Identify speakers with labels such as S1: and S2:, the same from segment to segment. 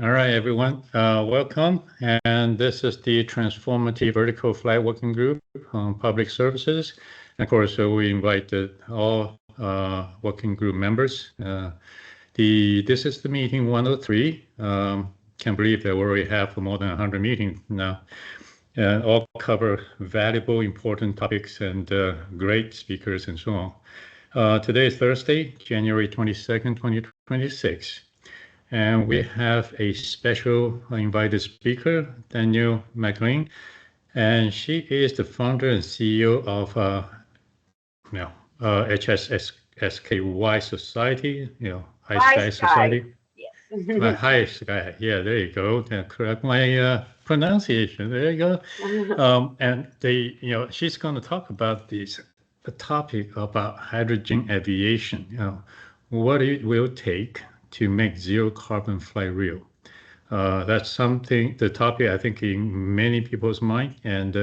S1: All right, everyone, welcome. And this is the Transformative Vertical Flight Working Group on Public Services. And of course, we invited all working group members. This is the meeting 103. Can't believe that we already have more than 100 meetings now. And all cover valuable, important topics and great speakers and so on. Today is Thursday, January 22nd, 2026. And we have a special invited speaker, Danielle McLean, and she is the founder and CEO of HYSKY Society, HYSKY Society.
S2: Yes.
S1: HYSKY, yeah, there you go. Correct my pronunciation. There you go. And she's going to talk about the topic about hydrogen aviation. What it will take to make zero carbon flight real. That's the topic I think in many people's mind, and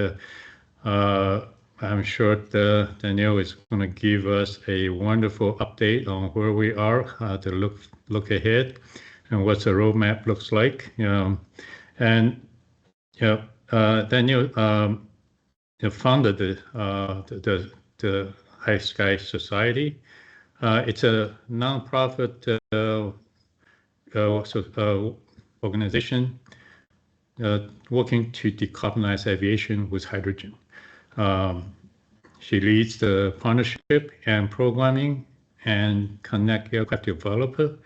S1: I'm sure Danielle is going to give us a wonderful update on where we are, to look ahead, and what the roadmap looks like. Danielle founded the HYSKY Society. It's a nonprofit organization working to decarbonize aviation with hydrogen. She leads the partnership and programming and connect aircraft developer,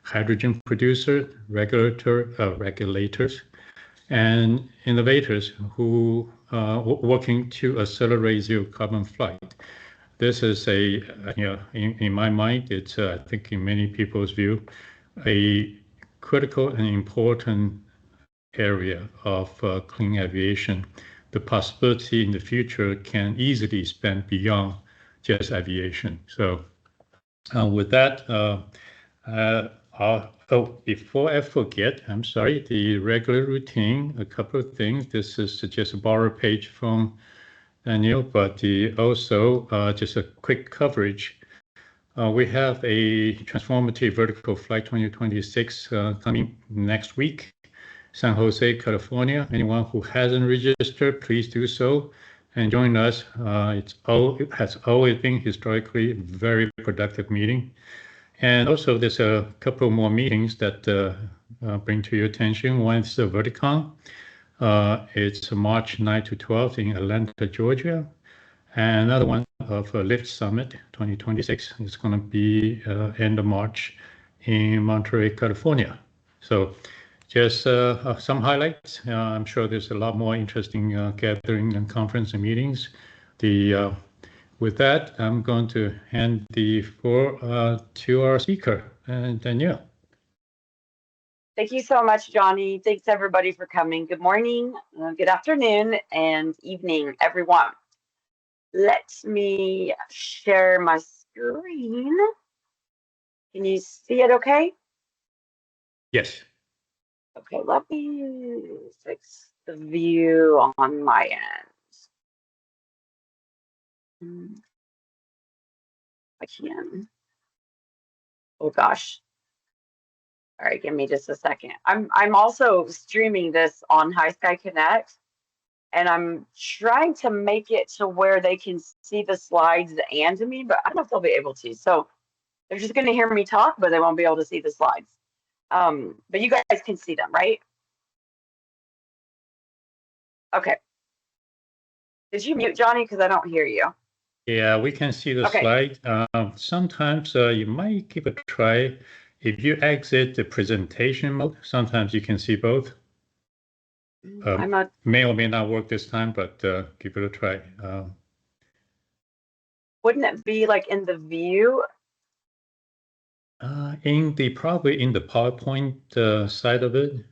S1: hydrogen producer, regulators, and innovators who are working to accelerate zero carbon flight. This is in my mind, it's I think in many people's view, a critical and important area of clean aviation. The possibility in the future can easily span beyond just aviation. So with that, before I forget, I'm sorry, the regular routine, a couple of things. This is just a borrowed page from Danielle, but also just a quick coverage. We have a Transformative Vertical Flight 2026 coming next week, San Jose, California. Anyone who hasn't registered, please do so and join us. It has always been historically a very productive meeting. And also there's a couple more meetings that bring to your attention. One is the Verticon. It's March 9 to 12 in Atlanta, Georgia. And another one of Lift Summit 2026 is going to be end of March in Monterey, California. So just some highlights. I'm sure there's a lot more interesting gathering and conference and meetings. With that, I'm going to hand the floor to our speaker, Danielle.
S2: Thank you so much, Johnny. Thanks everybody for coming. Good morning, good afternoon, and evening, everyone. Let me share my screen. Can you see it okay?
S1: Yes.
S2: Okay, let me fix the view on my end. I can. Oh gosh. All right, give me just a second. I'm also streaming this on HYSKY Connect, and I'm trying to make it to where they can see the slides and me, but I don't know if they'll be able to. So they're just going to hear me talk, but they won't be able to see the slides. But you guys can see them, right? Okay. Did you mute, Johnny? Because I don't hear you.
S1: Yeah, we can see the slide. Sometimes you might give it a try. If you exit the presentation mode, sometimes you can see both. May or may not work this time, but give it a try.
S2: Wouldn't it be like in the view?
S1: Probably in the PowerPoint side of it.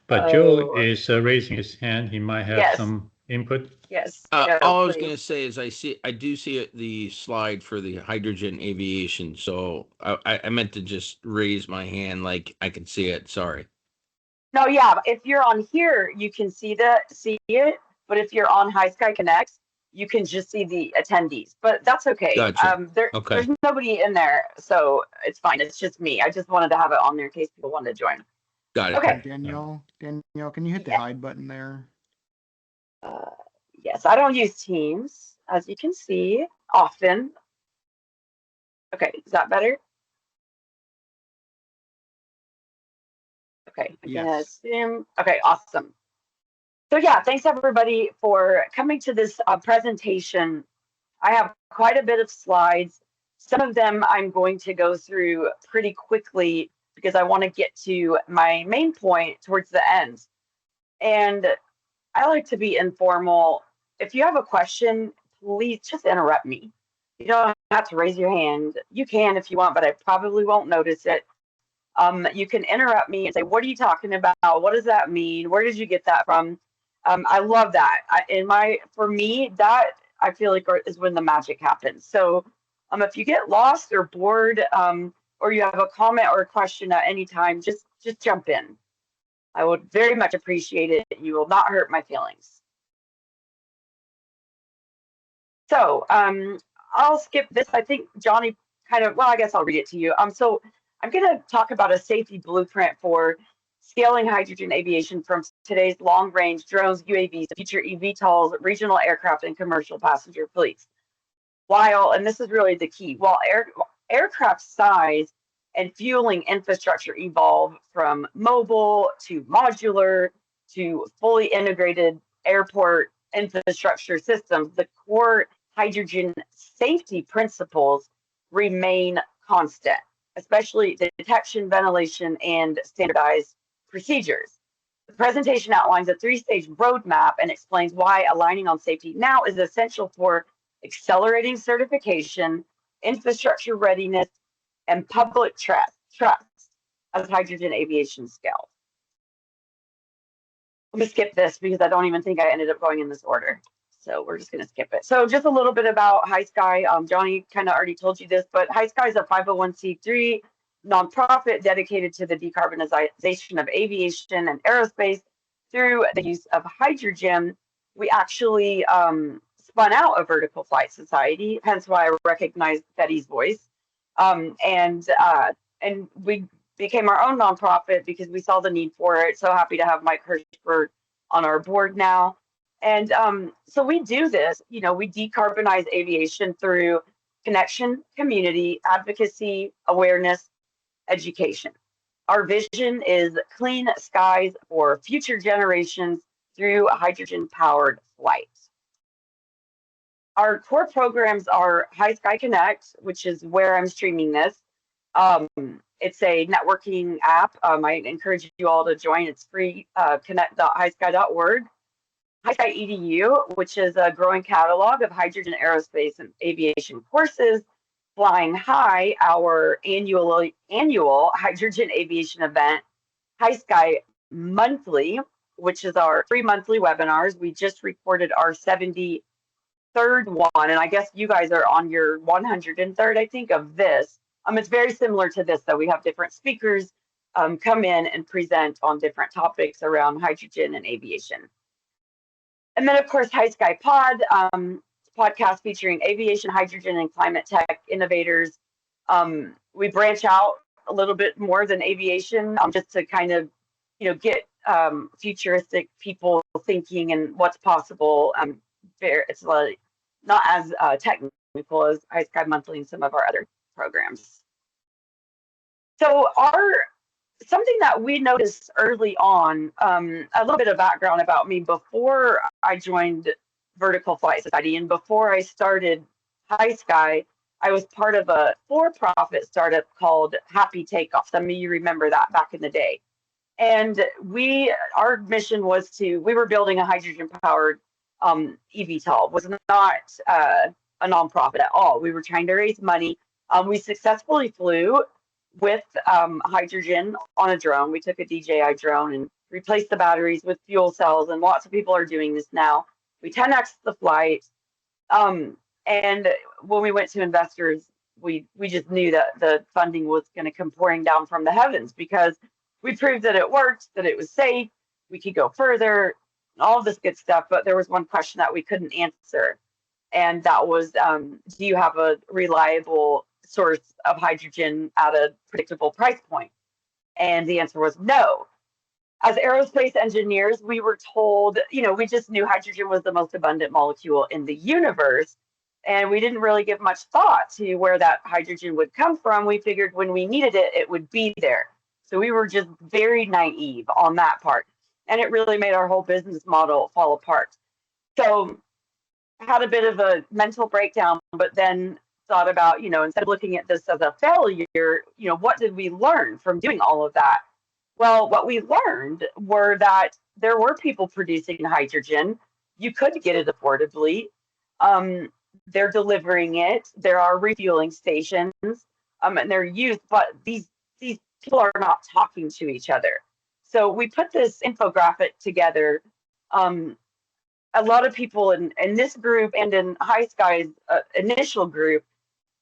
S1: But Joe is raising his hand. He might have some input.
S2: Yes.
S3: All I was going to say is I do see the slide for the hydrogen aviation. So I meant to just raise my hand like I can see it. Sorry.
S2: No, yeah. If you're on here, you can see it. But if you're on HYSKY Connect, you can just see the attendees. But that's okay.
S3: Gotcha.
S2: There's nobody in there, so it's fine. It's just me. I just wanted to have it on there in case people wanted to join.
S3: Got it.
S2: Okay.
S4: Danielle, can you hit the
S2: Yeah.
S4: hide button there?
S2: Yes, I don't use Teams, as you can see, often. Okay, is that better? Okay, I'm gonna
S4: Yes.
S2: assume. Okay, awesome. So yeah, thanks everybody for coming to this presentation. I have quite a bit of slides. Some of them I'm going to go through pretty quickly because I want to get to my main point towards the end. And I like to be informal. If you have a question, please just interrupt me. You don't have to raise your hand. You can if you want, but I probably won't notice it. You can interrupt me and say, "What are you talking about? What does that mean? Where did you get that from?" I love that. For me, that I feel like is when the magic happens. So, if you get lost or bored, or you have a comment or a question at any time, just jump in. I would very much appreciate it. You will not hurt my feelings. So, I'll skip this. I think Johnny well, I guess I'll read it to you. So I'm going to talk about a safety blueprint for scaling hydrogen aviation from today's long-range drones, UAVs, to future eVTOLs, regional aircraft, and commercial passenger fleets. And this is really the key, while aircraft size and fueling infrastructure evolve from mobile to modular to fully integrated airport infrastructure systems, the core hydrogen safety principles remain constant, especially the detection, ventilation, and standardized procedures. The presentation outlines a three-stage roadmap and explains why aligning on safety now is essential for accelerating certification, infrastructure readiness, and public trust as hydrogen aviation scales. Let me skip this because I don't even think I ended up going in this order. So we're just going to skip it. So just a little bit about HYSKY. Johnny kind of already told you this, but HYSKY is a 501c3 nonprofit dedicated to the decarbonization of aviation and aerospace through the use of hydrogen. We actually spun out a vertical flight society, hence why I recognize Betty's voice. And we became our own nonprofit because we saw the need for it. So happy to have Mike Hirschberg on our board now. And so we do this, we decarbonize aviation through connection, community, advocacy, awareness, education. Our vision is clean skies for future generations through hydrogen-powered flight. Our core programs are HYSKY Connect, which is where I'm streaming this. It's a networking app. I encourage you all to join. It's free, connect.hysky.org. HYSKY EDU, which is a growing catalog of hydrogen, aerospace, and aviation courses. Flying High, our annual hydrogen aviation event. HYSKY Monthly, which is our 3 monthly webinars. We just recorded our 73rd one, and I guess you guys are on your 103rd, I think, of this. It's very similar to this, though. We have different speakers come in and present on different topics around hydrogen and aviation. And then, of course, HYSKY Pod, podcast featuring aviation, hydrogen, and climate tech innovators. We branch out a little bit more than aviation, just to kind of, get futuristic people thinking and what's possible. It's like not as technical as HYSKY Monthly and some of our other programs. So something that we noticed early on, a little bit of background about me before I joined Vertical Flight Society and before I started HYSKY, I was part of a for-profit startup called Happy Takeoff. Some of you remember that back in the day. And our mission was we were building a hydrogen-powered eVTOL. Was not a nonprofit at all. We were trying to raise money. We successfully flew with hydrogen on a drone. We took a DJI drone and replaced the batteries with fuel cells, and lots of people are doing this now. We 10x the flight, and when we went to investors, we just knew that the funding was going to come pouring down from the heavens because we proved that it worked, that it was safe, we could go further, all this good stuff. But there was one question that we couldn't answer, and that was, do you have a reliable source of hydrogen at a predictable price point? And the answer was no. as aerospace engineers, we were told, you know, we just knew hydrogen was the most abundant molecule in the universe. And we didn't really give much thought to where that hydrogen would come from. We figured when we needed it, it would be there. So we were just very naive on that part. And it really made our whole business model fall apart. So I had a bit of a mental breakdown, but then thought about, you know, instead of looking at this as a failure, you know, what did we learn from doing all of that? Well, what we learned were that there were people producing hydrogen. You could get it affordably. They're delivering it. There are refueling stations, and they're used, but these people are not talking to each other. So we put this infographic together. A lot of people in this group and in HYSKY's initial group,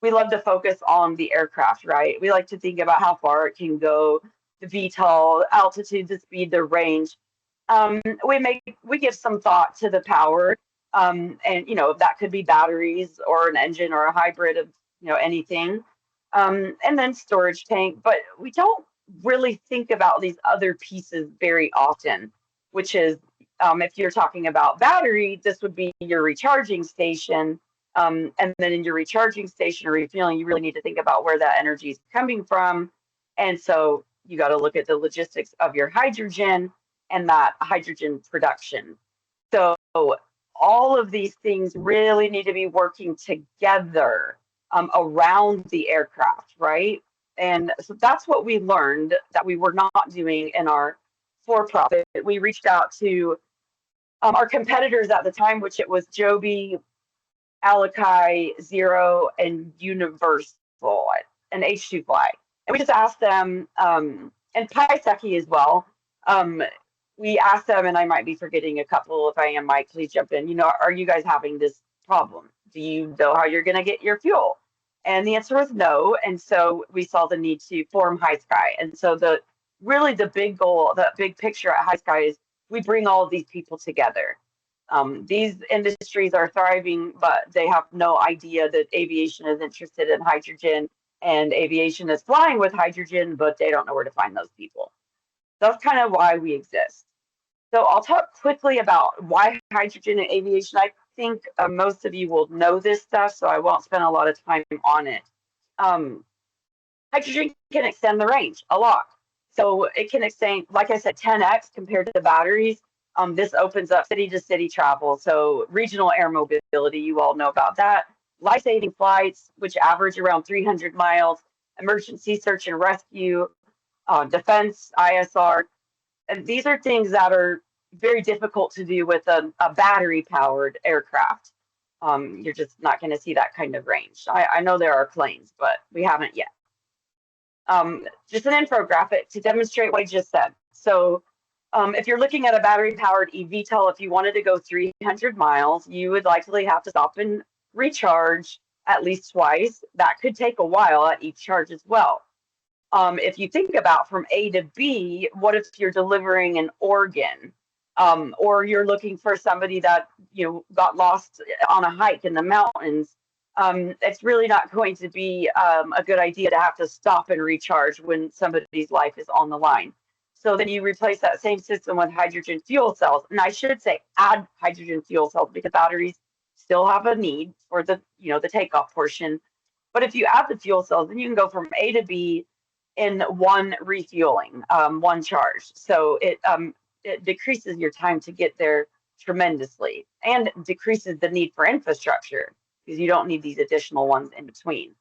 S2: we love to focus on the aircraft, right? We like to think about how far it can go, the VTOL, altitude, the speed, the range. We give some thought to the power, and you know, that could be batteries or an engine or a hybrid of, you know, anything, and then storage tank. But we don't really think about these other pieces very often, which is if you're talking about battery, this would be your recharging station. And then in your recharging station or refueling, you really need to think about where that energy is coming from. And so you got to look at the logistics of your hydrogen and that hydrogen production. So all of these things really need to be working together around the aircraft, right? And so that's what we learned that we were not doing in our for-profit. We reached out to our competitors at the time, which it was Joby, HYSKY, Zero, and Universal, and H2 Fly. And we just asked them, and HYSKY as well. We asked them, and I might be forgetting a couple. If I am, Mike, please jump in. You know, are you guys having this problem? Do you know how you're going to get your fuel? And the answer was no. And so we saw the need to form HYSKY. And so the big goal, the big picture at HYSKY is we bring all of these people together. These industries are thriving, but they have no idea that aviation is interested in hydrogen and aviation is flying with hydrogen, but they don't know where to find those people. That's kind of why we exist. So I'll talk quickly about why hydrogen and aviation. I think most of you will know this stuff, so I won't spend a lot of time on it. Hydrogen can extend the range a lot. So it can extend, like I said, 10x compared to the batteries. This opens up city-to-city travel. So regional air mobility, you all know about that. Life-saving flights, which average around 300 miles. Emergency search and rescue, defense, ISR. And these are things that are very difficult to do with a battery-powered aircraft. You're just not going to see that kind of range. I know there are planes, but we haven't yet. Just an infographic to demonstrate what I just said. So if you're looking at a battery-powered eVTOL, if you wanted to go 300 miles, you would likely have to stop and recharge at least twice. That could take a while at each charge as well. If you think about from A to B, what if you're delivering an organ, or you're looking for somebody that, you know, got lost on a hike in the mountains? It's really not going to be a good idea to have to stop and recharge when somebody's life is on the line. So then you replace that same system with hydrogen fuel cells. And I should say add hydrogen fuel cells because batteries still have a need for the, you know, the takeoff portion. But if you add the fuel cells, then you can go from A to B in one refueling, one charge. So it decreases your time to get there tremendously and decreases the need for infrastructure because you don't need these additional ones in between.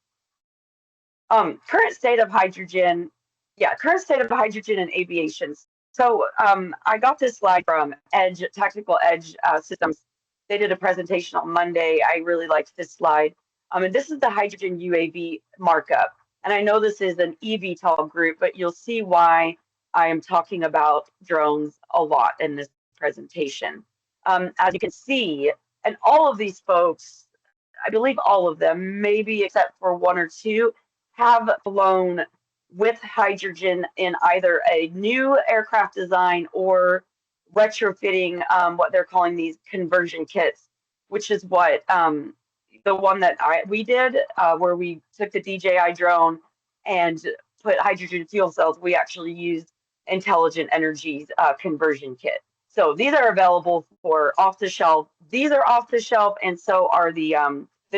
S2: Current state of hydrogen. Yeah, current state of hydrogen in aviation. So I got this slide from Edge, Tactical Edge Systems. They did a presentation on Monday. I really liked this slide. And this is the hydrogen UAV markup. And I know this is an eVTOL group, but you'll see why I am talking about drones a lot in this presentation. As you can see, and all of these folks, I believe all of them, maybe except for one or two, have flown with hydrogen in either a new aircraft design or retrofitting what they're calling these conversion kits, which is what the one that we did, where we took the DJI drone and put hydrogen fuel cells. We actually used intelligent energy conversion kit. So these are available for off the shelf. These are off the shelf, and so are the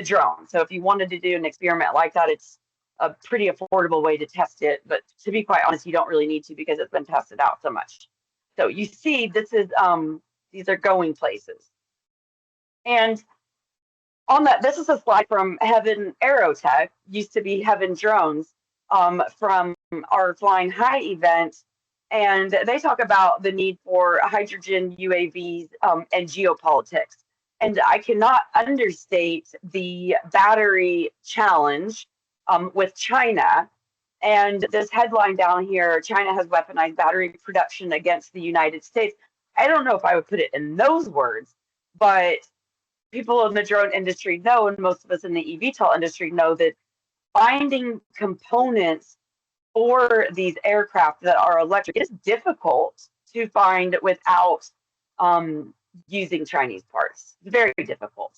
S2: drone. So if you wanted to do an experiment like that, it's a pretty affordable way to test it. But to be quite honest, you don't really need to because it's been tested out so much. So you see, this is these are going places. And on that, this is a slide from Heaven Aerotech, used to be Heaven Drones, from our Flying High event. And they talk about the need for hydrogen UAVs and geopolitics. And I cannot understate the battery challenge with China. And this headline down here, China has weaponized battery production against the United States. I don't know if I would put it in those words, but people in the drone industry know, and most of us in the eVTOL industry know, that finding components for these aircraft that are electric is difficult to find without using Chinese parts. It's very difficult.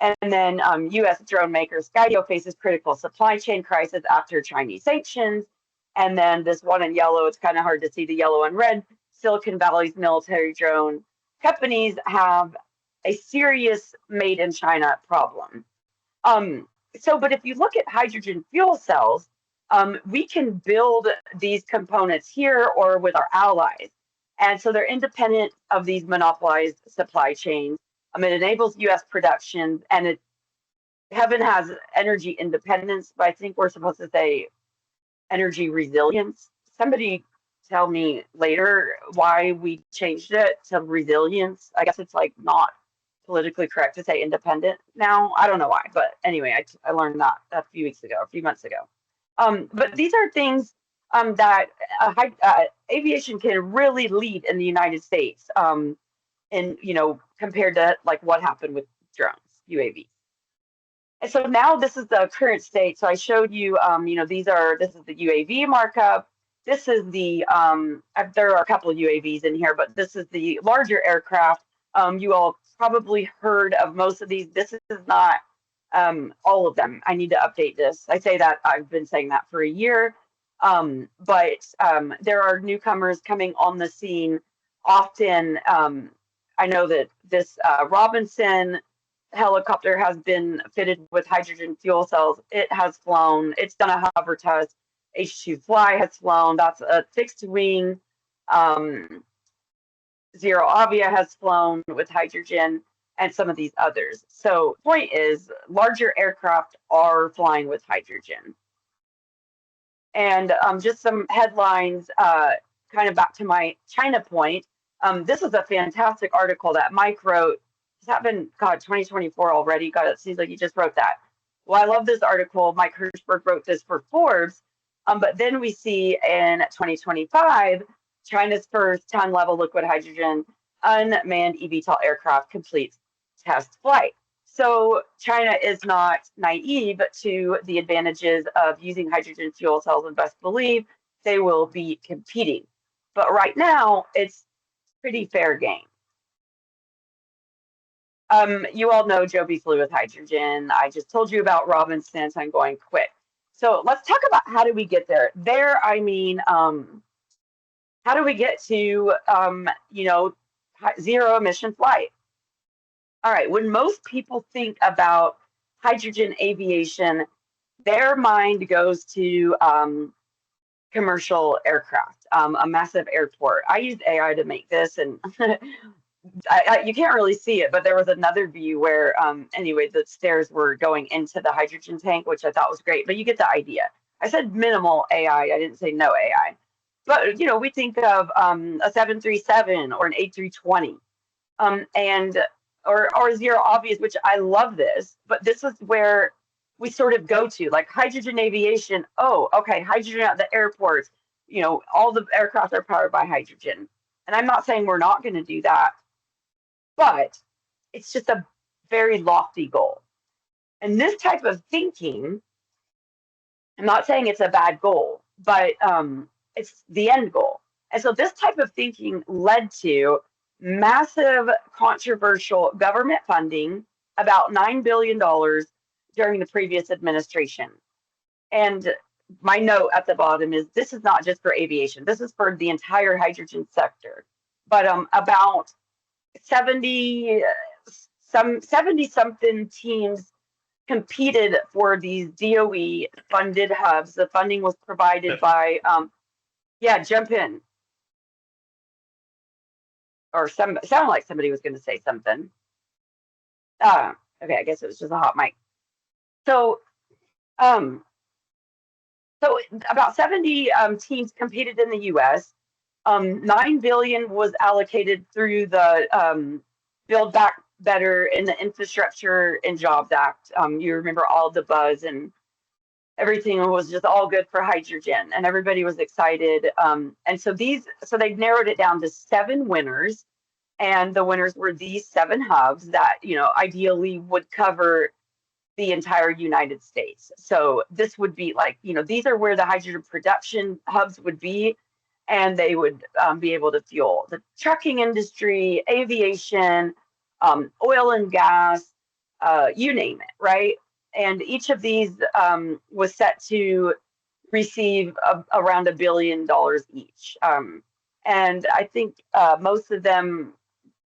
S2: And then U.S. drone maker Skydio faces critical supply chain crisis after Chinese sanctions. And then this one in yellow, it's kind of hard to see the yellow and red. Silicon Valley's military drone companies have a serious made in China problem. But if you look at hydrogen fuel cells, we can build these components here or with our allies. And so they're independent of these monopolized supply chains. It enables U.S. production, and Heaven has energy independence, but I think we're supposed to say energy resilience. Somebody tell me later why we changed it to resilience. I guess it's like not politically correct to say independent now. I don't know why, but anyway, I learned that a few months ago. But these are things that aviation can really lead in the United States, and compared to like what happened with drones, UAVs. And so now this is the current state. So I showed you, this is the UAV markup. This is the there are a couple of UAVs in here, but this is the larger aircraft. You all probably heard of most of these. This is not all of them. I need to update this. I say that, I've been saying that for a year, but there are newcomers coming on the scene often. I know that this Robinson helicopter has been fitted with hydrogen fuel cells. It has flown. It's done a hover test. H2 Fly has flown. That's a fixed wing. Zero Avia has flown with hydrogen, and some of these others. So point is, larger aircraft are flying with hydrogen. And just some headlines, kind of back to my China point. This is a fantastic article that Mike wrote. Has that been, God, 2024 already? God, it seems like he just wrote that. Well, I love this article. Mike Hirschberg wrote this for Forbes. But then we see in 2025, China's first 10-level liquid hydrogen unmanned eVTOL aircraft completes test flight. So China is not naive to the advantages of using hydrogen fuel cells, and best believe they will be competing. But right now, it's pretty fair game. You all know Joby flew with hydrogen. I just told you about Robinson, so I'm going quick. So let's talk about how do we get there. There, I mean, how do we get to, zero emission flight? All right, when most people think about hydrogen aviation, their mind goes to commercial aircraft, a massive airport. I used AI to make this, and you can't really see it, but there was another view where, anyway, the stairs were going into the hydrogen tank, which I thought was great, but you get the idea. I said minimal AI, I didn't say no AI. But, we think of a 737 or an A320, or Zero Obvious, which I love this, but this is where we sort of go to, like hydrogen aviation. Oh, okay, hydrogen at the airports, all the aircraft are powered by hydrogen. And I'm not saying we're not going to do that, but it's just a very lofty goal. And this type of thinking, I'm not saying it's a bad goal, but it's the end goal. And so this type of thinking led to massive controversial government funding, about $9 billion during the previous administration. And my note at the bottom is this is not just for aviation. This is for the entire hydrogen sector. But about 70 something teams competed for these DOE funded hubs. The funding was provided by yeah, jump in. Or sounded like somebody was going to say something. Okay, I guess it was just a hot mic. So so about 70 teams competed in the U.S. $9 billion was allocated through the Build Back Better in the Infrastructure and Jobs Act. You remember all the buzz and everything was just all good for hydrogen, and everybody was excited. And so they narrowed it down to 7 winners, and the winners were these 7 hubs that, you know, ideally would cover the entire United States. So this would be like, you know, these are where the hydrogen production hubs would be, and they would be able to fuel the trucking industry, aviation, oil and gas, you name it, right? And each of these was set to receive around $1 billion each. And I think most of them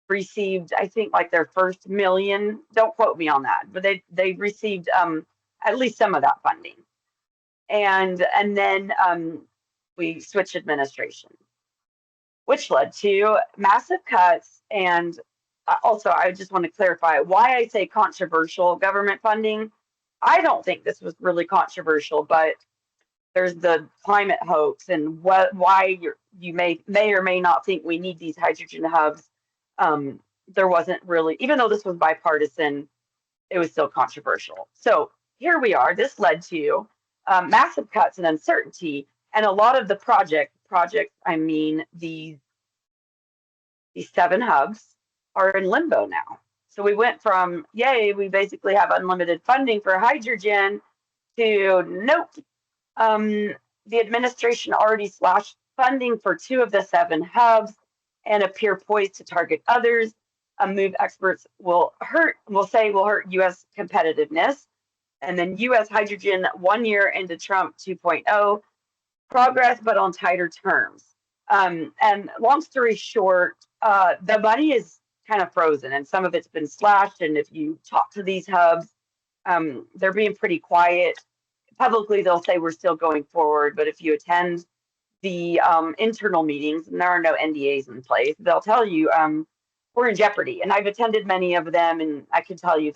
S2: received, I think, like their first $1 million. Don't quote me on that, but they received at least some of that funding. And then we switched administration, which led to massive cuts. And also, I just want to clarify why I say controversial government funding. I don't think this was really controversial, but there's the climate hoax and why you may or may not think we need these hydrogen hubs. There wasn't really, even though this was bipartisan, it was still controversial. So here we are. This led to massive cuts and uncertainty, and a lot of the projects, I mean these 7 hubs, are in limbo now. So we went from, yay, we basically have unlimited funding for hydrogen, to nope. The administration already slashed funding for 2 of the 7 hubs and appear poised to target others. A move experts will say will hurt U.S. competitiveness. And then U.S. hydrogen 1 year into Trump 2.0 progress, but on tighter terms. And long story short, the money is kind of frozen, and some of it's been slashed. And if you talk to these hubs, they're being pretty quiet. Publicly, they'll say we're still going forward, but if you attend the internal meetings, and there are no NDAs in place, they'll tell you we're in jeopardy. And I've attended many of them, and I can tell you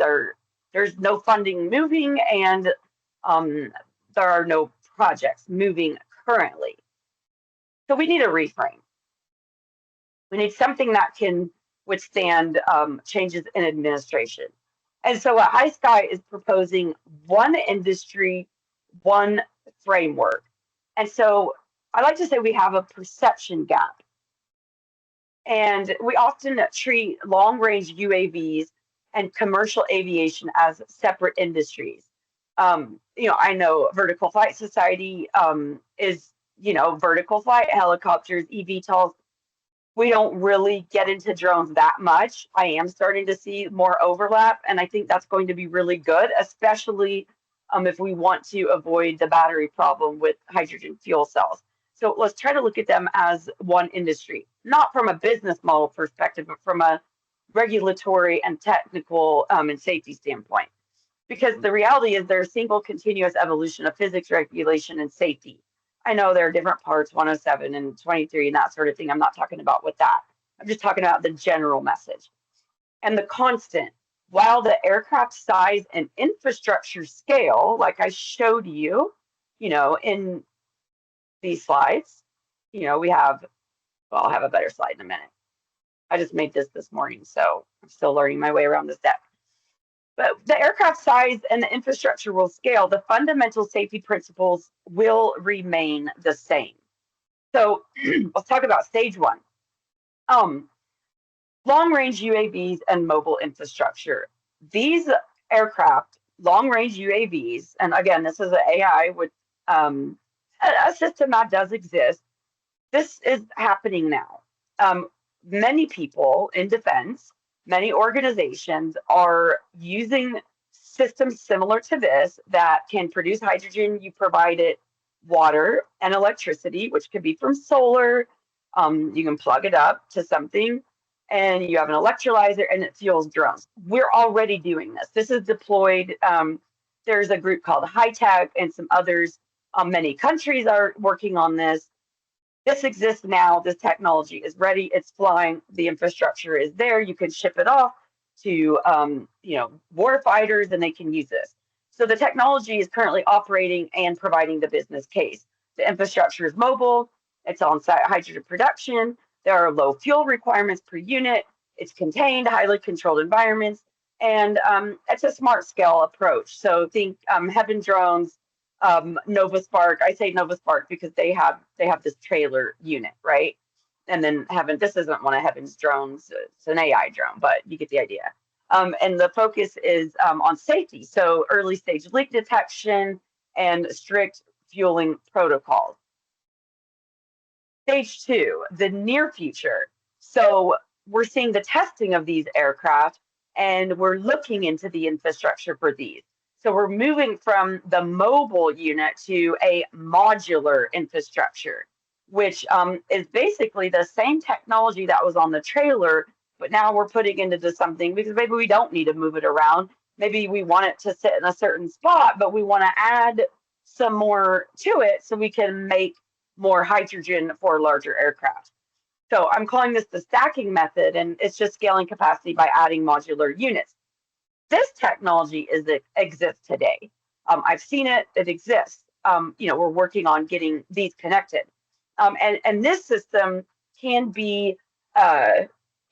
S2: there's no funding moving, and there are no projects moving currently. So we need a reframe. We need something that can withstand changes in administration. And so what HYSKY is proposing, one industry, one framework. And so I like to say we have a perception gap. And we often treat long-range UAVs and commercial aviation as separate industries. You know, I know Vertical Flight Society is, you know, vertical flight, helicopters, eVTOLs. We don't really get into drones that much. I am starting to see more overlap, and I think that's going to be really good, especially if we want to avoid the battery problem with hydrogen fuel cells. So let's try to look at them as one industry, not from a business model perspective, but from a regulatory and technical and safety standpoint. Because the reality is there's single continuous evolution of physics, regulation, and safety. I know there are different parts, 107 and 23 and that sort of thing. I'm not talking about with that. I'm just talking about the general message. And the constant, while the aircraft size and infrastructure scale, like I showed you, you know, in these slides, you know, we have, well, I'll have a better slide in a minute. I just made this morning, so I'm still learning my way around this deck. But the aircraft size and the infrastructure will scale. The fundamental safety principles will remain the same. So let's talk about stage 1. Long-range UAVs and mobile infrastructure. These aircraft, long-range UAVs, and again, this is an AI with a system that does exist. This is happening now. Many people in defense, many organizations are using systems similar to this that can produce hydrogen. You provide it water and electricity, which could be from solar. You can plug it up to something, and you have an electrolyzer, and it fuels drones. We're already doing this. This is deployed. There's a group called HYTEC and some others. Many countries are working on this. This exists now. This technology is ready. It's flying. The infrastructure is there. You can ship it off to war fighters, and they can use this. So the technology is currently operating and providing the business case. The infrastructure is mobile. It's on-site hydrogen production. There are low fuel requirements per unit. It's contained, highly controlled environments, and it's a smart scale approach. So think Heaven Drones, Nova Spark. I say Nova Spark because they have this trailer unit, right? And then Heaven, this isn't one of Heaven's drones. It's an AI drone, but you get the idea. And the focus is on safety. So early stage leak detection and strict fueling protocols. Stage 2, the near future. So we're seeing the testing of these aircraft, and we're looking into the infrastructure for these. So we're moving from the mobile unit to a modular infrastructure, which is basically the same technology that was on the trailer, but now we're putting it into something because maybe we don't need to move it around. Maybe we want it to sit in a certain spot, but we want to add some more to it so we can make more hydrogen for larger aircraft. So I'm calling this the stacking method, and it's just scaling capacity by adding modular units. This technology exists today. I've seen it. It exists. We're working on getting these connected. And this system can be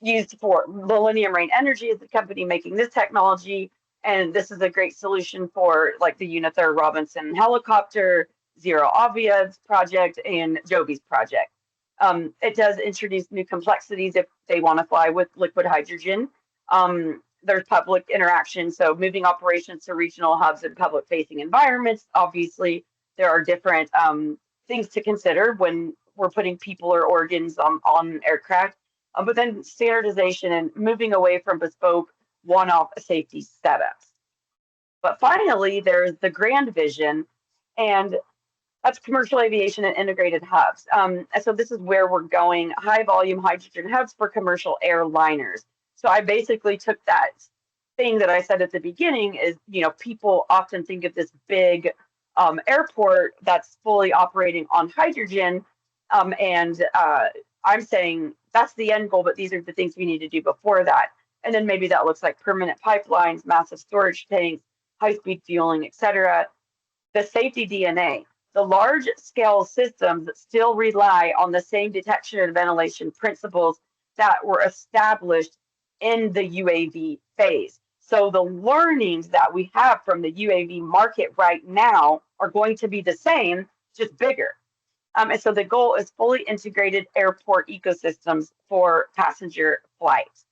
S2: used for Millennium Rain Energy is the company making this technology. And this is a great solution for like the Unither Robinson helicopter, Zero Avia's project, and Joby's project. It does introduce new complexities if they want to fly with liquid hydrogen. There's public interaction, so moving operations to regional hubs and public-facing environments. Obviously, there are different things to consider when we're putting people or organs on aircraft. But then standardization and moving away from bespoke one-off safety setups. But finally, there's the grand vision, and that's commercial aviation and integrated hubs. So this is where we're going, high volume hydrogen hubs for commercial airliners. So I basically took that thing that I said at the beginning is, people often think of this big airport that's fully operating on hydrogen. And I'm saying that's the end goal, but these are the things we need to do before that. And then maybe that looks like permanent pipelines, massive storage tanks, high-speed fueling, etc. The safety DNA. The large-scale systems still rely on the same detection and ventilation principles that were established in the UAV phase. So the learnings that we have from the UAV market right now are going to be the same, just bigger. And so the goal is fully integrated airport ecosystems for passenger flights.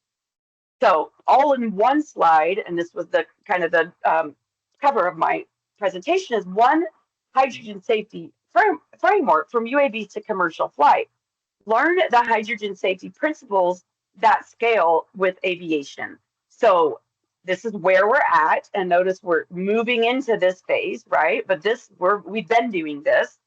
S2: So all in one slide, and this was the kind of the cover of my presentation, is one hydrogen safety framework from UAVs to commercial flight. Learn the hydrogen safety principles that scale with aviation. So this is where we're at, and notice we're moving into this phase, right? But we've been doing this,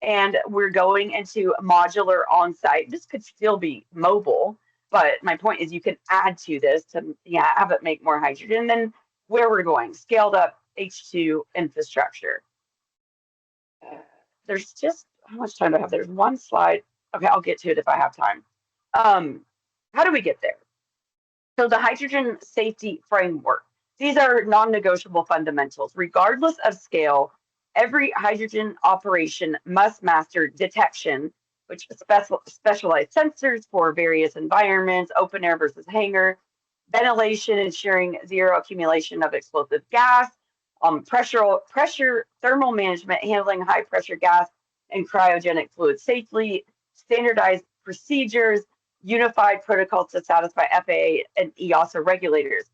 S2: and we're going into modular on-site. This could still be mobile, but my point is you can add to this to have it make more hydrogen. And then where we're going, scaled up H2 infrastructure. There's just, how much time do I have? There's one slide. Okay, I'll get to it if I have time. How do we get there? So the hydrogen safety framework. These are non-negotiable fundamentals. Regardless of scale, every hydrogen operation must master detection, which is specialized sensors for various environments, open air versus hangar, ventilation, ensuring zero accumulation of explosive gas, pressure, thermal management, handling high pressure gas and cryogenic fluids safely, standardized procedures, unified protocols to satisfy FAA and EASA regulators.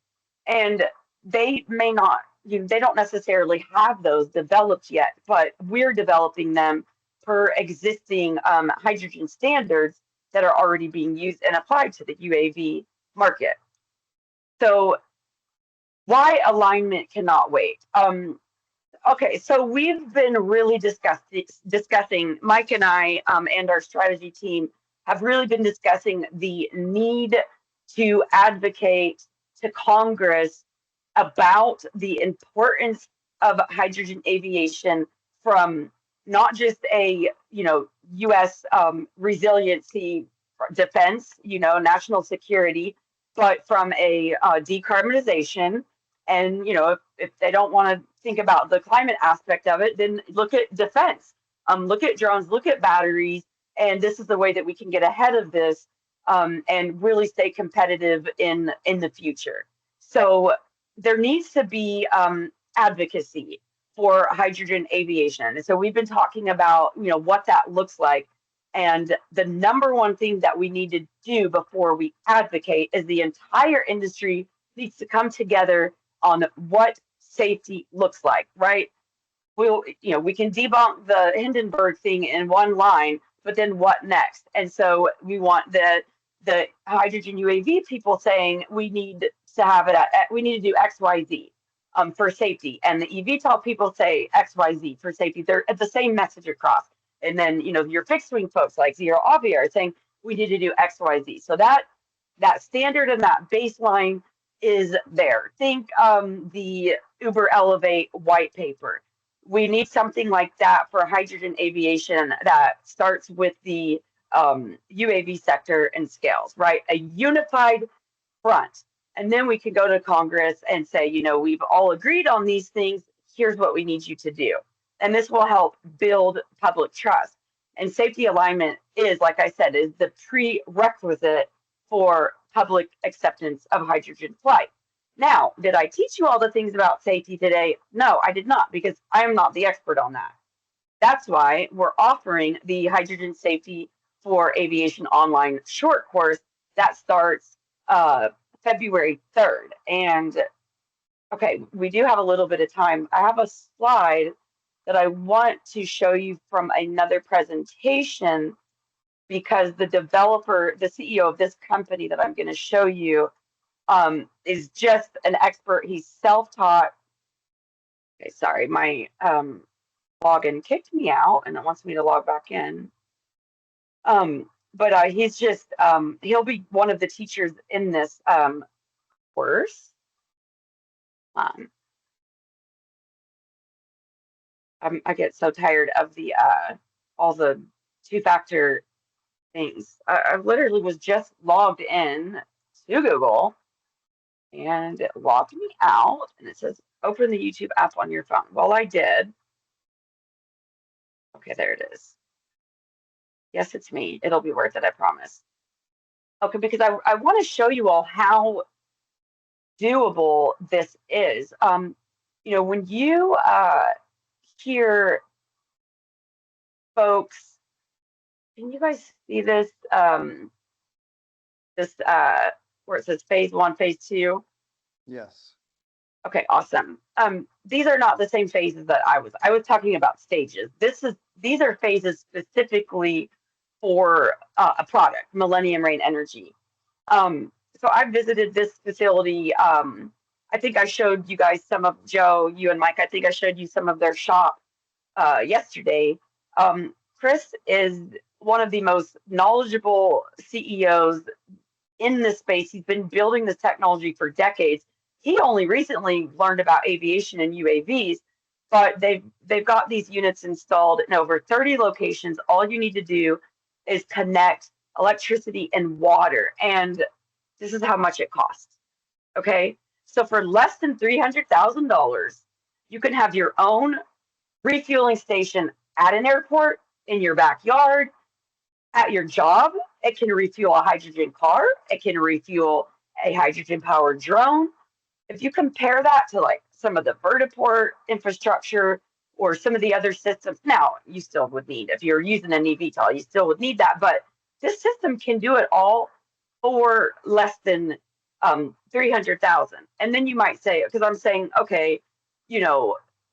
S2: And they may not, they don't necessarily have those developed yet, but we're developing them per existing hydrogen standards that are already being used and applied to the UAV market. So why alignment cannot wait? Okay, so we've been really discussing, Mike and I and our strategy team have really been discussing the need to advocate to Congress about the importance of hydrogen aviation from not just a, U.S. Resiliency defense, national security, but from a decarbonization. And, if they don't want to think about the climate aspect of it, then look at defense, look at drones, look at batteries. And this is the way that we can get ahead of this and really stay competitive in the future. So there needs to be advocacy for hydrogen aviation. And so we've been talking about, what that looks like. And the number one thing that we need to do before we advocate is the entire industry needs to come together on what safety looks like, right? We can debunk the Hindenburg thing in one line, but then what next? And so we want the hydrogen UAV people saying we need to have it we need to do XYZ for safety, and the eVTOL people say XYZ for safety. They're at the same message across. And then your fixed wing folks like Zero Avia are saying we need to do XYZ. So that standard and that baseline is there. Think the Uber Elevate white paper. We need something like that for hydrogen aviation that starts with the UAV sector and scales, right? A unified front. And then we can go to Congress and say, we've all agreed on these things. Here's what we need you to do. And this will help build public trust. And safety alignment is, like I said, is the prerequisite for public acceptance of hydrogen flight. Now, did I teach you all the things about safety today? No, I did not, because I am not the expert on that. That's why we're offering the Hydrogen Safety for Aviation online short course that starts February 3rd. And okay, we do have a little bit of time. I have a slide that I want to show you from another presentation, because the developer, the CEO of this company that I'm going to show you is just an expert. He's self-taught. Okay, sorry, my login kicked me out and it wants me to log back in. But he's just, he'll be one of the teachers in this course. I get so tired of the all the two-factor things. I literally was just logged in to Google and it logged me out, and it says open the YouTube app on your phone. Well, I did. Okay, there it is. Yes, it's me. It'll be worth it, I promise. Okay, because I want to show you all how doable this is. When you hear folks, can you guys see this? Where it says phase 1, phase 2?
S4: Yes.
S2: Okay, awesome. These are not the same phases that I was talking about stages. These are phases specifically for a product, Millennium Rain Energy. So I visited this facility. I think I showed you guys some of, Joe, you and Mike, I think I showed you some of their shop yesterday. Chris is one of the most knowledgeable CEOs in this space. He's been building this technology for decades. He only recently learned about aviation and UAVs, but they've got these units installed in over 30 locations. All you need to do is connect electricity and water, and this is how much it costs. Okay, so for less than $300,000, you can have your own refueling station at an airport, in your backyard, at your job. It can refuel a hydrogen car. It can refuel a hydrogen powered drone. If you compare that to like some of the vertiport infrastructure or some of the other systems, now you still would need, if you're using an eVTOL, you still would need that. But this system can do it all for less than 300,000. And then you might say, because I'm saying, okay,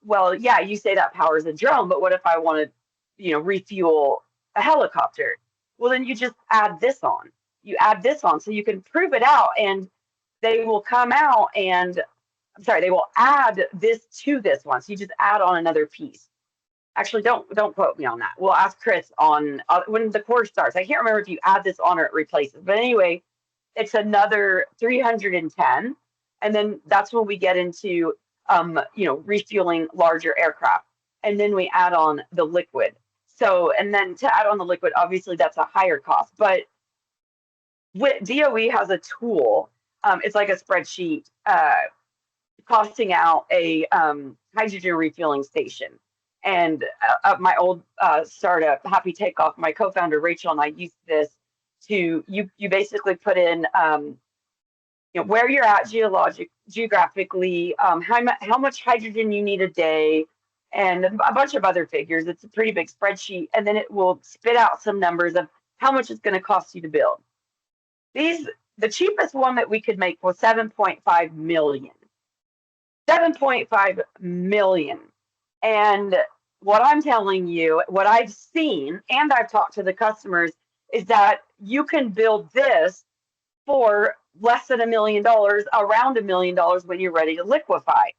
S2: well, yeah, you say that powers a drone, but what if I want to, refuel a helicopter? Well, then you just add this on. You add this on so you can prove it out, and they will come out and I'm sorry, they will add this to this one. So you just add on another piece. Actually, don't quote me on that. We'll ask Chris on when the course starts. I can't remember if you add this on or it replaces. But anyway, it's another 310, and then that's when we get into refueling larger aircraft, and then we add on the liquid. So, and then to add on the liquid, obviously that's a higher cost. But DOE has a tool. It's like a spreadsheet costing out a hydrogen refueling station. And my old startup, Happy Takeoff, my co-founder Rachel and I used this to you basically put in where you're at geographically, how much hydrogen you need a day, and a bunch of other figures. It's a pretty big spreadsheet, and then it will spit out some numbers of how much it's going to cost you to build. The cheapest one that we could make was 7.5 million. 7.5 million. And what I'm telling you, what I've seen, and I've talked to the customers, is that you can build this for less than $1 million, around $1 million when you're ready to liquefy.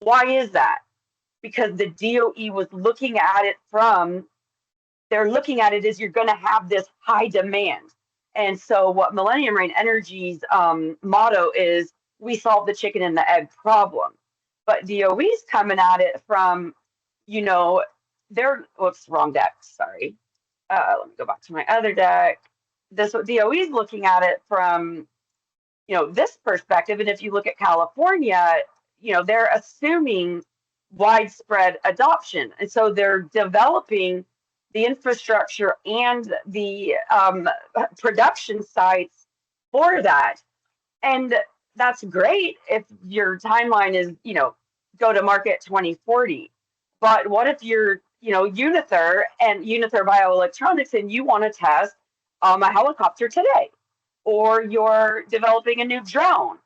S2: Why is that? Because the DOE was looking at it they're looking at it as you're going to have this high demand. And so what Millennium Reign Energy's motto is, we solve the chicken and the egg problem. But DOE's coming at it from, wrong deck, sorry. Let me go back to my other deck. DOE's looking at it from, this perspective. And if you look at California, they're assuming widespread adoption. And so they're developing the infrastructure and the production sites for that. And that's great if your timeline is, go to market 2040. But what if you're, Unither and Unither Bioelectronics, and you want to test a helicopter today, or you're developing a new drone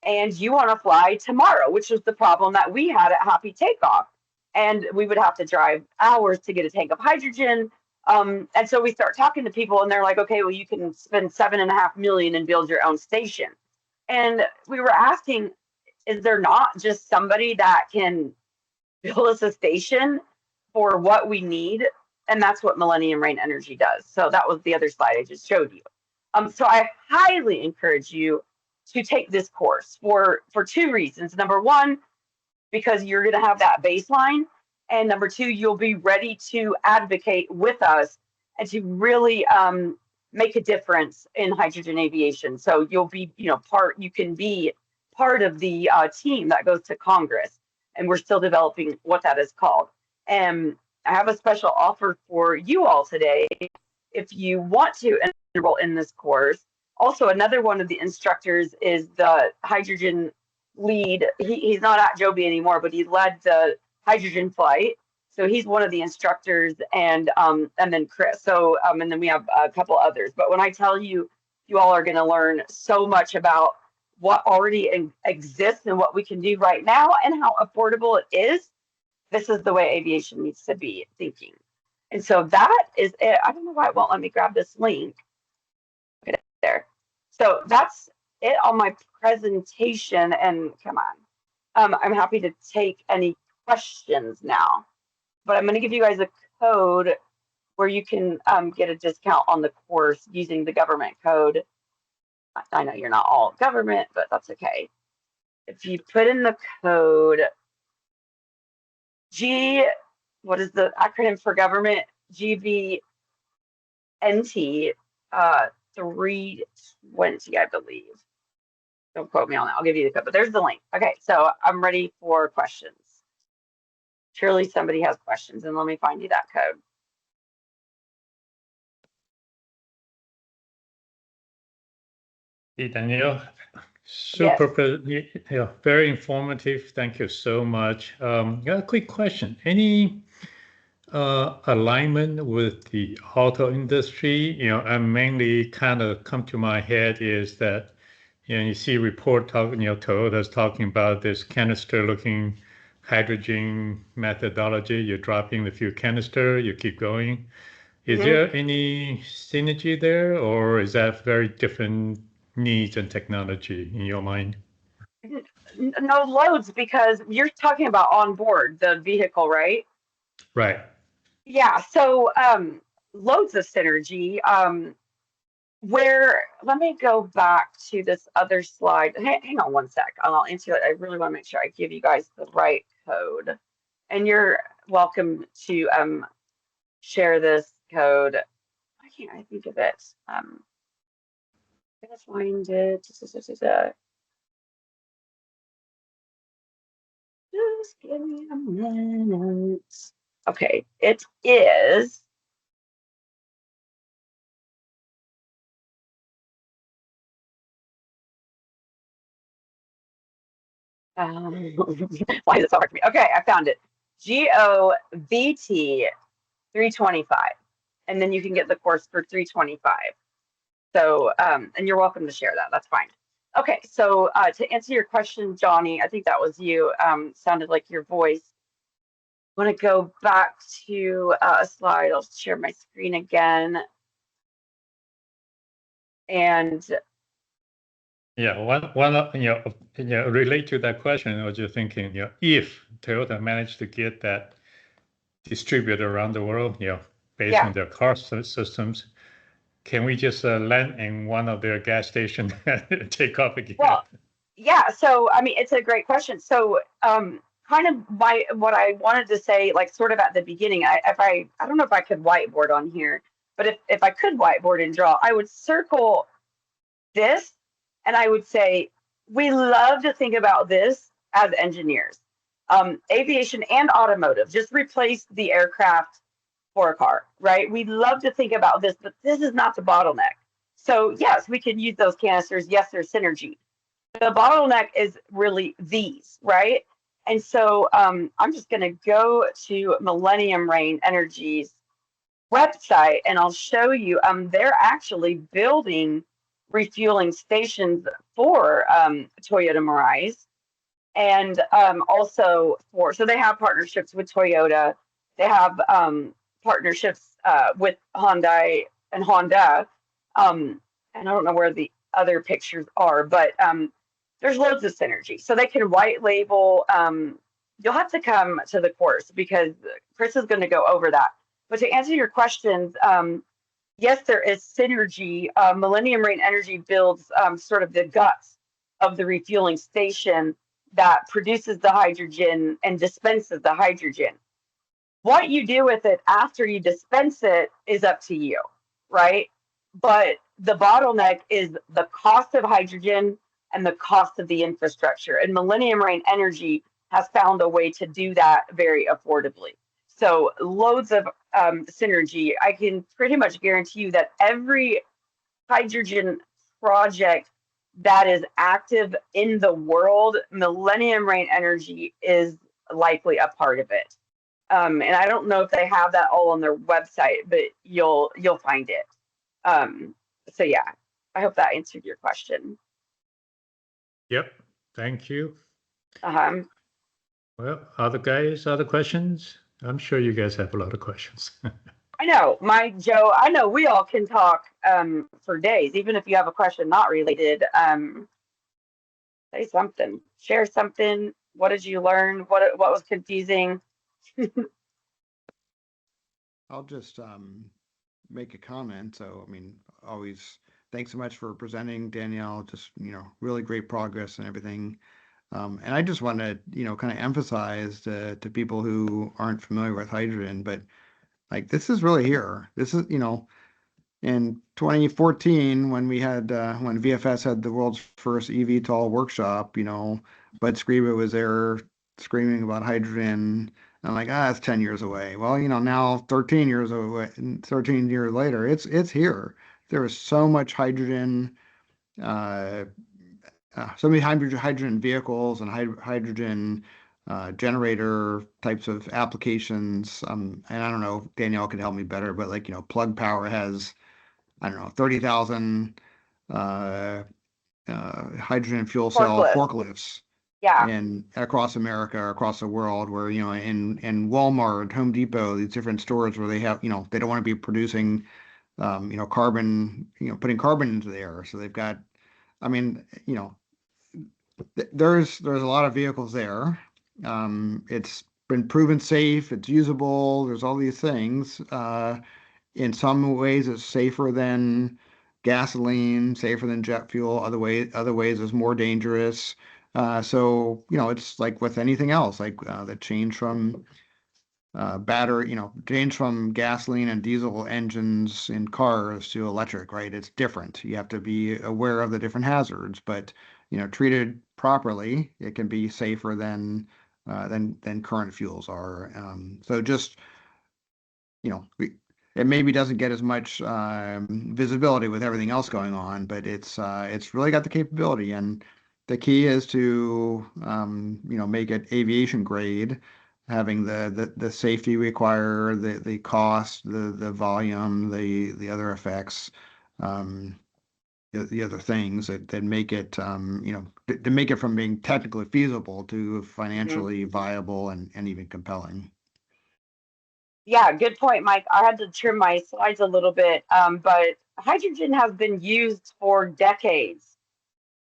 S2: and you want to fly tomorrow, which was the problem that we had at Happy Takeoff. And we would have to drive hours to get a tank of hydrogen. And so we start talking to people, and they're like, okay, well, you can spend $7.5 million and build your own station. And we were asking, is there not just somebody that can build us a station for what we need? And that's what Millennium Reign Energy does. So that was the other slide I just showed you. So I highly encourage you to take this course for two reasons. Number one, because you're going to have that baseline. And number two, you'll be ready to advocate with us and to really make a difference in hydrogen aviation. So you'll be, you can be part of the team that goes to Congress. And we're still developing what that is called. And I have a special offer for you all today if you want to enroll in this course. Also, another one of the instructors is the hydrogen lead. He's not at Joby anymore, but he led the hydrogen flight. So he's one of the instructors, and then Chris. So and then we have a couple others. But when I tell you, you all are going to learn so much about what already exists and what we can do right now and how affordable it is. This is the way aviation needs to be thinking. And so that is it. I don't know why it won't let me grab this link. Get it there. So that's it on my presentation. And come on, I'm happy to take any questions now. But I'm going to give you guys a code where you can get a discount on the course using the government code. I know you're not all government, but that's okay. If you put in the code what is the acronym for government? GVNT 320, I believe. Don't quote me on that. I'll give you the code, but there's the link. Okay, so I'm ready for questions. Surely somebody has questions, and let me find you that code.
S1: Hey, Danielle, super, yes. Very informative. Thank you so much. Got a quick question. Any alignment with the auto industry? I mainly kind of come to my head is that, you see report talking, Toyota's talking about this canister-looking hydrogen methodology. You're dropping the fuel canister, you keep going. Is there any synergy there, or is that very different needs and technology in your mind?
S2: no loads, because you're talking about on board the vehicle, right?
S1: Right.
S2: Yeah. So loads of synergy. Where, let me go back to this other slide. Hang on one sec. I'll answer it. I really want to make sure I give you guys the right code. And you're welcome to share this code. Why can't I think of it? I'm gonna find it. Just give me a minute. Okay, it is. Why is it so hard for me? Okay, I found it. GOVT 325. And then you can get the course for 325. So, and you're welcome to share that. That's fine. Okay, so to answer your question, Johnny, I think that was you. Sounded like your voice. I want to go back to a slide. I'll share my screen again. And
S1: yeah, one relate to that question. I was just thinking, if Toyota managed to get that distributed around the world, based on their car systems, can we just land in one of their gas stations and take off again?
S2: Well, yeah. So, I mean, it's a great question. So, kind of what I wanted to say, like sort of at the beginning, I don't know if I could whiteboard on here, but if I could whiteboard and draw, I would circle this, and I would say, we love to think about this as engineers. Aviation and automotive, just replace the aircraft for a car, right? We love to think about this, but this is not the bottleneck. So yes, we can use those canisters. Yes, there's synergy. The bottleneck is really these, right? And so I'm just going to go to Millennium Reign Energy's website, and I'll show you. They're actually building refueling stations for Toyota Mirai, and also so they have partnerships with Toyota. They have partnerships with Hyundai and Honda, and I don't know where the other pictures are, but there's loads of synergy. So they can white label. You'll have to come to the course because Chris is going to go over that. But to answer your questions, yes, there is synergy. Millennium Reign Energy builds sort of the guts of the refueling station that produces the hydrogen and dispenses the hydrogen. What you do with it after you dispense it is up to you, right? But the bottleneck is the cost of hydrogen and the cost of the infrastructure. And Millennium Reign Energy has found a way to do that very affordably. So loads of synergy. I can pretty much guarantee you that every hydrogen project that is active in the world, Millennium Reign Energy is likely a part of it. And I don't know if they have that all on their website, but you'll find it. So yeah, I hope that answered your question.
S1: Yep, thank you.
S2: Well,
S1: other questions? I'm sure you guys have a lot of questions.
S2: I know, Joe, I know we all can talk for days, even if you have a question not related. Say something, share something. What did you learn? What was confusing?
S4: I'll just make a comment. So, I mean, always thanks so much for presenting, Danielle. Just, really great progress and everything. And I just want to, kind of emphasize to people who aren't familiar with hydrogen, but like this is really here. This is, in 2014 when we had when VFS had the world's first eVTOL workshop, Bud Scriba was there screaming about hydrogen. I'm like, it's 10 years away. Well, now 13 years away, 13 years later, it's here. There is so much hydrogen, so many hydrogen vehicles and hydrogen generator types of applications. And I don't know if Danielle could help me better, but like, Plug Power has, I don't know, 30,000 hydrogen fuel cell forklifts.
S2: Yeah.
S4: And across America, across the world, where, in Walmart, Home Depot, these different stores where they have, they don't want to be producing, carbon, putting carbon into the air. So they've got, I mean, there's a lot of vehicles there. It's been proven safe, it's usable, there's all these things. In some ways it's safer than gasoline, safer than jet fuel. Other ways it's more dangerous. So, it's like with anything else, like the change from change from gasoline and diesel engines in cars to electric, right? It's different. You have to be aware of the different hazards, but treated properly, it can be safer than current fuels are. So just it maybe doesn't get as much visibility with everything else going on, but it's really got the capability, and the key is to make it aviation grade, having the safety required, the cost, the volume, the other effects, the other things that make it to make it from being technically feasible to financially viable and even compelling.
S2: Yeah, good point, Mike. I had to trim my slides a little bit, but hydrogen has been used for decades,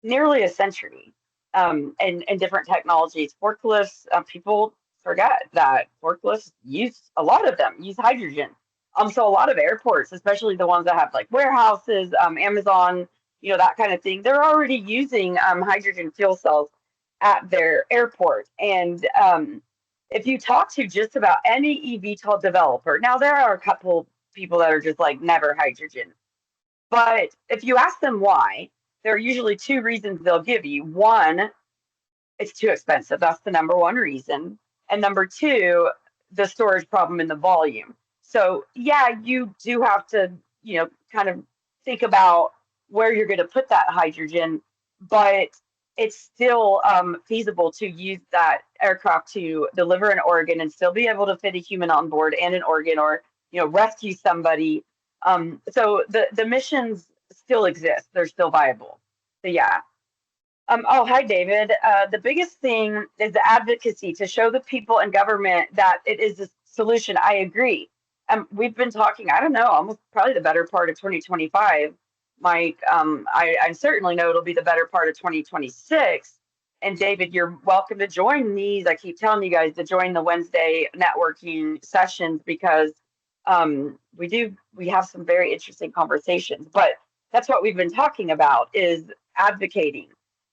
S2: nearly a century, in different technologies. Forklifts, people forget that forklifts a lot of them use hydrogen. So a lot of airports, especially the ones that have like warehouses, Amazon, that kind of thing, they're already using hydrogen fuel cells at their airport. And if you talk to just about any eVTOL developer, now there are a couple people that are just like never hydrogen, but if you ask them why, there are usually two reasons they'll give you. One, it's too expensive. That's the number one reason. And number two, the storage problem in the volume. So yeah, you do have to, kind of think about where you're going to put that hydrogen, but it's still feasible to use that aircraft to deliver an organ and still be able to fit a human on board and an organ, or rescue somebody. So the missions still exist; they're still viable. So yeah. Oh, hi, David. The biggest thing is the advocacy to show the people and government that it is a solution. I agree. We've been talking, I don't know, almost probably the better part of 2025. Mike, I certainly know it'll be the better part of 2026. And David, you're welcome to join these. I keep telling you guys to join the Wednesday networking sessions, because we have some very interesting conversations. But that's what we've been talking about, is advocating.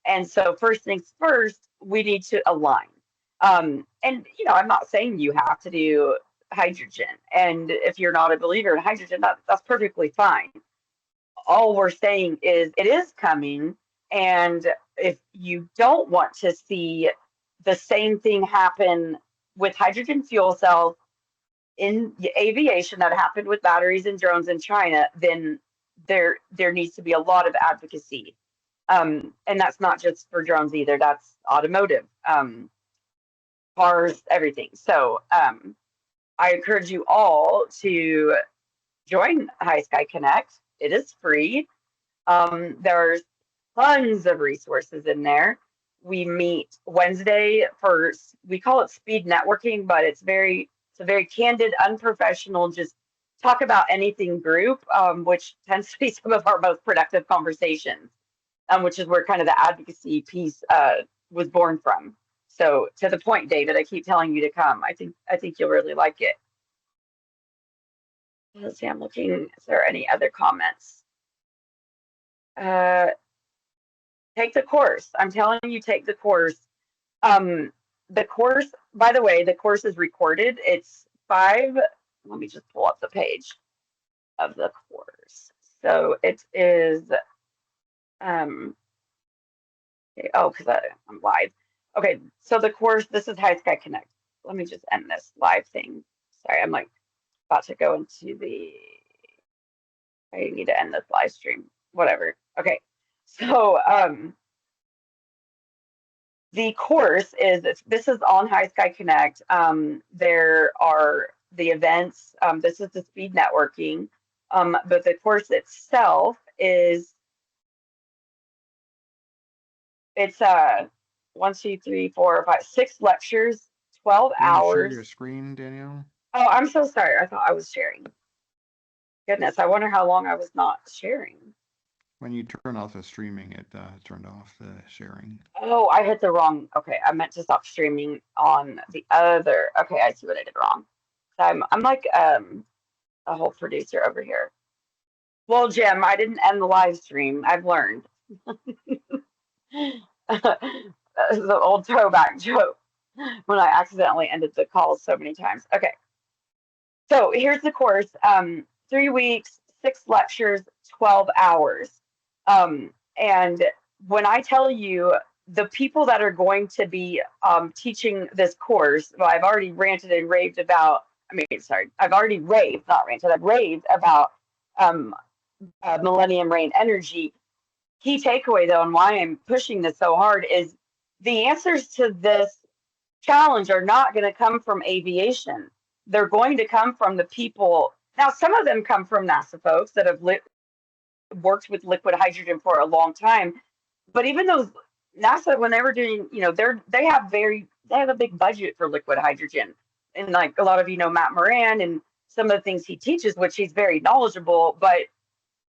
S2: And so first things first, we need to align. And I'm not saying you have to do hydrogen. And if you're not a believer in hydrogen, that's perfectly fine. All we're saying is it is coming. And if you don't want to see the same thing happen with hydrogen fuel cells in aviation that happened with batteries and drones in China, then there needs to be a lot of advocacy. And that's not just for drones either. That's automotive, cars, everything. So I encourage you all to join HYSKY Connect. It is free. There's tons of resources in there. We meet Wednesday we call it speed networking, but it's a very candid, unprofessional, just talk about anything group, which tends to be some of our most productive conversations, which is where kind of the advocacy piece was born from. So to the point, David, I keep telling you to come. I think you'll really like it. Let's see, I'm looking, is there any other comments? Take the course. I'm telling you, take the course. The course, by the way, the course is recorded. It's let me just pull up the page of the course. So it is, okay, because I'm live. Okay, so the course, this is HYSKY Connect. Let me just end this live thing. Sorry, I'm like about to go into I need to end this live stream, whatever. Okay, so the course this is on HYSKY Connect. There are the events. This is the speed networking, but the course itself it's 1, 2, 3, 4, 5, 6 lectures, 12 hours.
S4: Share your screen, Danielle.
S2: Oh, I'm so sorry. I thought I was sharing. Goodness, I wonder how long I was not sharing.
S4: When you turn off the streaming, it turned off the sharing.
S2: Oh, I hit the wrong. Okay, I meant to stop streaming on the other. Okay, I see what I did wrong. I'm like a whole producer over here. Well, Jim, I didn't end the live stream. I've learned. The old throwback joke when I accidentally ended the call so many times. Okay, so here's the course. 3 weeks, 6 lectures, 12 hours. And when I tell you the people that are going to be teaching this course, well, I've already ranted and raved about, I've already raved, not ranted, I've raved about Millennium Reign Energy. Key takeaway, though, and why I'm pushing this so hard is the answers to this challenge are not going to come from aviation. They're going to come from the people. Now, some of them come from NASA folks that have worked with liquid hydrogen for a long time. But even those NASA, when they were doing, they have a big budget for liquid hydrogen. And like a lot of you know, Matt Moran and some of the things he teaches, which he's very knowledgeable, but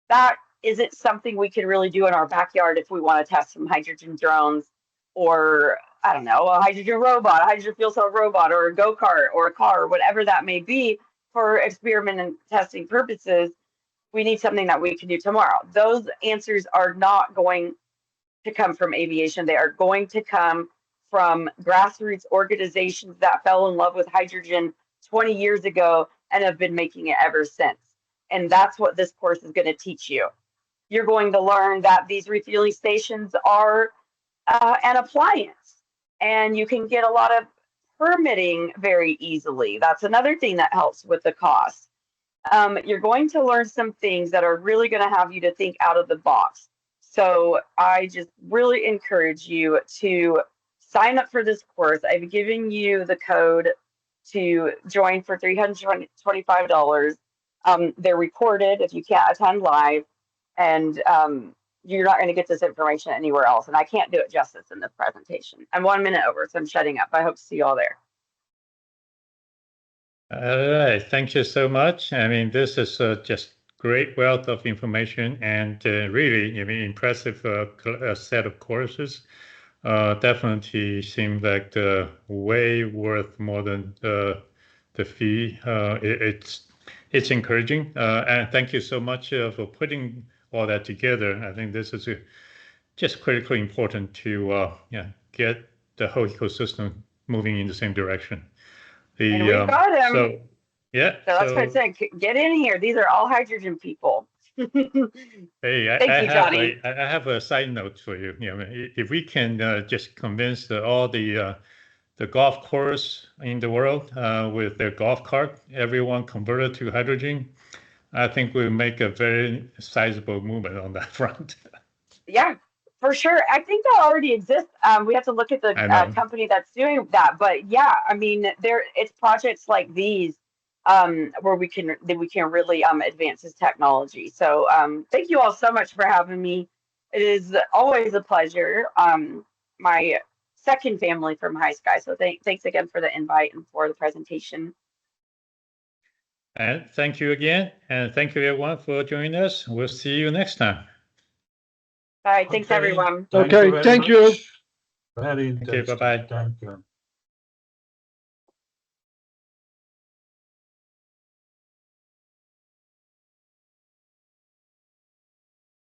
S2: that isn't something we can really do in our backyard if we want to test some hydrogen drones or, I don't know, a hydrogen robot, a hydrogen fuel cell robot, or a go-kart or a car, or whatever that may be for experiment and testing purposes. We need something that we can do tomorrow. Those answers are not going to come from aviation. They are going to come from grassroots organizations that fell in love with hydrogen 20 years ago and have been making it ever since. And that's what this course is going to teach you. You're going to learn that these refueling stations are an appliance, and you can get a lot of permitting very easily. That's another thing that helps with the cost. You're going to learn some things that are really going to have you to think out of the box. So I just really encourage you to sign up for this course. I've given you the code to join for $325. They're recorded if you can't attend live, and you're not going to get this information anywhere else. And I can't do it justice in this presentation. I'm 1 minute over, so I'm shutting up. I hope to see you all there.
S1: All right, thank you so much. I mean, this is just great wealth of information and really, impressive set of courses. Definitely seems like way worth more than the fee. It's encouraging, and thank you so much for putting all that together. I think this is just critically important to get the whole ecosystem moving in the same direction.
S2: And we've got him.
S1: So
S2: that's what I said. Get in here. These are all hydrogen people.
S1: Hey,
S2: Thank you, Johnny.
S1: I have a side note for you. If we can just convince all the golf course in the world with their golf cart, everyone converted to hydrogen, I think we'll make a very sizable movement on that front.
S2: Yeah, for sure. I think that already exists. We have to look at the company that's doing that. But yeah, I mean, it's projects like these where we can really advance this technology. So thank you all so much for having me. It is always a pleasure. My second family from HYSKY. So thanks again for the invite and for the presentation.
S1: And thank you again. And thank you everyone for joining us. We'll see you next time.
S2: All right. Thanks, everyone.
S5: Okay. Thank you.
S1: Okay, bye-bye.
S5: Thank you.